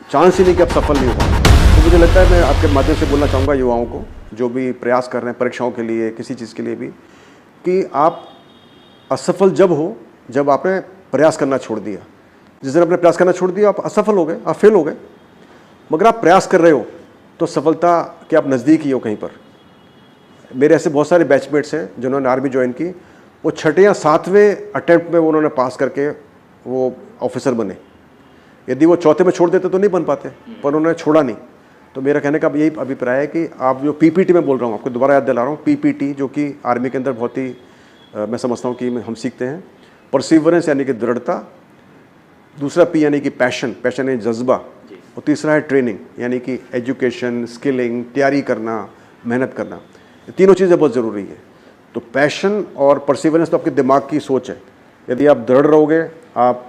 Chance ही नहीं कि आप सफल नहीं हो पाओगे। तो मुझे लगता है मैं आपके माध्यम से बोलना चाहूँगा युवाओं को जो भी प्रयास कर रहे हैं परीक्षाओं के लिए, किसी चीज़ के लिए भी, कि आप असफल जब हो जब आपने प्रयास करना छोड़ दिया। जिस दिन आपने प्रयास करना छोड़ दिया आप असफल हो गए, आप फेल हो गए। मगर आप प्रयास कर रहे हो तो सफलता के आप नज़दीक ही हो कहीं पर। मेरे ऐसे बहुत सारे बैचमेट्स हैं जिन्होंने आर्मी ज्वाइन की, वो 6ठे या 7वें अटैम्प्ट में उन्होंने पास करके वो ऑफिसर बने। यदि वो 4थे में छोड़ देते तो नहीं बन पाते, पर उन्होंने छोड़ा नहीं। तो मेरा कहने का यही अभिप्राय है कि आप जो पीपीटी में बोल रहा हूँ, आपको दोबारा याद दिला रहा हूँ, पीपीटी जो कि आर्मी के अंदर बहुत ही मैं समझता हूँ कि हम सीखते हैं। परसिवरेंस यानी कि दृढ़ता, दूसरा पी यानी कि पैशन, पैशन है जज्बा, और तीसरा है ट्रेनिंग यानी कि एजुकेशन, स्किलिंग, तैयारी करना, मेहनत करना। ये तीनों चीज़ें बहुत ज़रूरी है। तो पैशन और परसिवरेंस तो आपके दिमाग की सोच है। यदि आप दृढ़ रहोगे, आप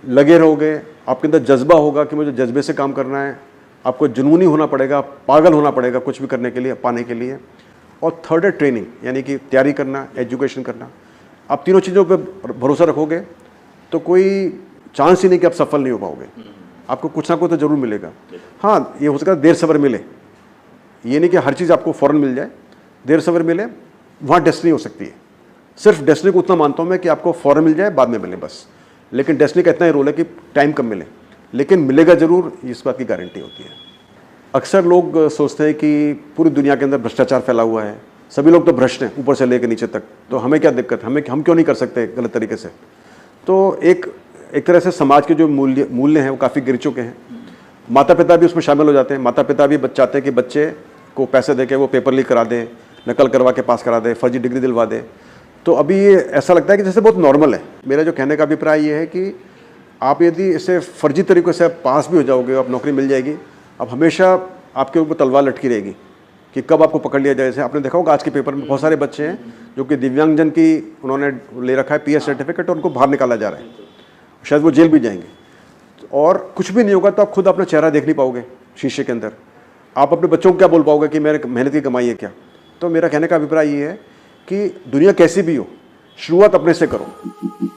लगे रहोगे, आपके अंदर जज्बा होगा कि मुझे जज्बे से काम करना है, आपको जुनूनी होना पड़ेगा, पागल होना पड़ेगा कुछ भी करने के लिए, पाने के लिए। और थर्ड है ट्रेनिंग यानी कि तैयारी करना, एजुकेशन करना। आप तीनों चीज़ों पे भरोसा रखोगे तो कोई चांस ही नहीं कि आप सफल नहीं हो पाओगे। आपको कुछ ना कुछ तो जरूर मिलेगा। हाँ, ये हो सकता है देर सवेर मिले, ये नहीं कि हर चीज़ आपको फ़ौरन मिल जाए, देर सवेर मिले, वहाँ डेस्टिनी हो सकती है। सिर्फ डेस्टिनी को उतना मानता हूँ मैं कि आपको फ़ौरन मिल जाए, बाद में मिले बस। लेकिन डेस्टिनी का इतना ही रोल है कि टाइम कम मिले, लेकिन मिलेगा ज़रूर, इस बात की गारंटी होती है। अक्सर लोग सोचते हैं कि पूरी दुनिया के अंदर भ्रष्टाचार फैला हुआ है, सभी लोग तो भ्रष्ट हैं ऊपर से लेकर नीचे तक, तो हमें क्या दिक्कत, हम क्यों नहीं कर सकते गलत तरीके से। तो एक तरह से समाज के जो मूल्य हैं वो काफ़ी गिर चुके हैं। माता पिता भी उसमें शामिल हो जाते हैं। माता पिता भी चाहते हैं कि बच्चे को पैसे दे के वो पेपर लीक करा दे, नकल करवा के पास करा दे, फर्जी डिग्री दिलवा दे। तो अभी ये ऐसा लगता है कि जैसे बहुत नॉर्मल है। मेरा जो कहने का अभिप्राय ये है कि आप यदि इसे फर्जी तरीक़े से पास भी हो जाओगे, आप नौकरी मिल जाएगी, अब हमेशा आपके ऊपर तलवार लटकी रहेगी कि कब आपको पकड़ लिया जाए। जैसे आपने देखा होगा आज के पेपर में बहुत सारे बच्चे हैं जो कि दिव्यांगजन की उन्होंने ले रखा है पीएस सर्टिफिकेट, और उनको बाहर निकाला जा रहा है, शायद वो जेल भी जाएंगे। और कुछ भी नहीं होगा तो आप खुद अपना चेहरा देख नहीं पाओगे शीशे के अंदर। आप अपने बच्चों को क्या बोल पाओगे कि मेरे मेहनत की कमाई है क्या। तो मेरा कहने का अभिप्राय ये है कि दुनिया कैसी भी हो, शुरुआत अपने से करो।